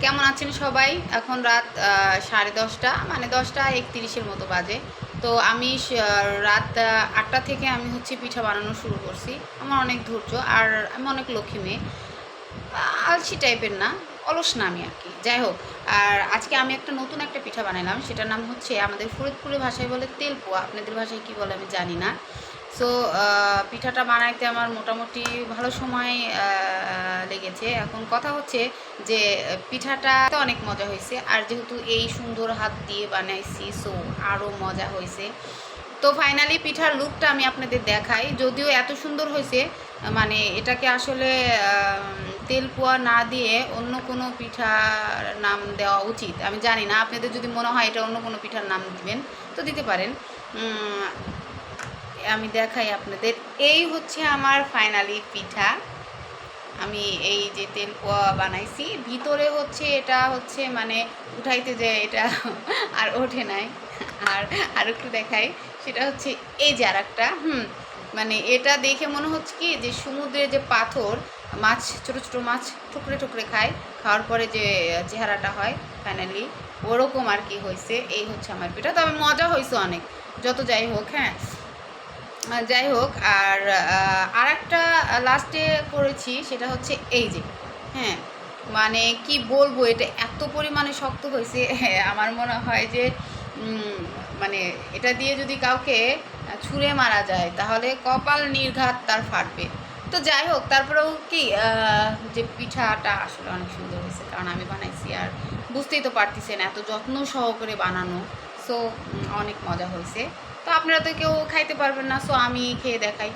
কেমন আছেন সবাই? এখন রাত 10:30, মানে 10:31 মতো বাজে। তো আমি রাত 8টা থেকে আমি হচ্ছে পিঠা বানানো শুরু করছি। আমার অনেক ধৈর্য, আর আমি অনেক লক্ষ্মী মেয়ে। আলসি টাইপের না, অলস না আমি আর কি। যাই হোক, আর আজকে আমি নতুন একটা পিঠা বানাইলাম। সেটার নাম হচ্ছে, আমাদের ফরিদপুরি ভাষায় বলে তেলপোয়া, আপনাদের ভাষায় কী বলে আমি জানি না। সো পিঠাটা বানাইতে আমার মোটামুটি ভালো সময় লেগেছে। এখন কথা হচ্ছে যে পিঠাটা অনেক মজা হয়েছে, আর যেহেতু এই সুন্দর হাত দিয়ে বানাইছি, সো আরও মজা হয়েছে। তো ফাইনালি পিঠার লুকটা আমি আপনাদের দেখাই। যদিও এত সুন্দর হয়েছে, মানে এটাকে আসলে তেলপোয়া না দিয়ে অন্য কোনো পিঠার নাম দেওয়া উচিত। আমি জানি না, আপনাদের যদি মনে হয় এটা অন্য কোনো পিঠার নাম দিবেন তো দিতে পারেন। আমি দেখাই আপনাদের। এই হচ্ছে আমার ফাইনালি পিঠা। আমি এই যে তেলপোয়া বানাইছি, ভিতরে হচ্ছে এটা হচ্ছে মানে উঠাইতে যে এটা আর ওঠে নাই। আর একটু দেখাই, সেটা হচ্ছে এই যে আর একটা মানে এটা দেখে মনে হচ্ছে কি যে সমুদ্রে যে পাথর, মাছ, ছোট ছোট মাছ ঠুকরে ঠুকরে খায়, খাওয়ার পরে যে চেহারাটা হয় ফাইনালি ওরকম আর কি হয়েছে। এই হচ্ছে আমার পিঠা, তবে মজা হয়েছে অনেক। যত যাই হোক, হ্যাঁ যাই হোক। আর আরেকটা লাস্টে করেছি, সেটা হচ্ছে এই যে, হ্যাঁ মানে কি বলবো, এটা এত পরিমাণে শক্ত হয়েছে আমার মনে হয় যে মানে এটা দিয়ে যদি কাউকে ছুঁড়ে মারা যায় তাহলে কপাল নির্ঘাত তার ফাটবে। তো যাই হোক, তারপরেও কি যে পিঠাটা আসলে অনেক সুন্দর হয়েছে, কারণ আমি বানাইছি, আর বুঝতেই তো পারতেছেন এত যত্ন সহকারে বানানো। সো অনেক মজা হয়েছে। তো আপনারা তো কেউ খাইতে পারবেন না, সো আমি খেয়ে দেখাই।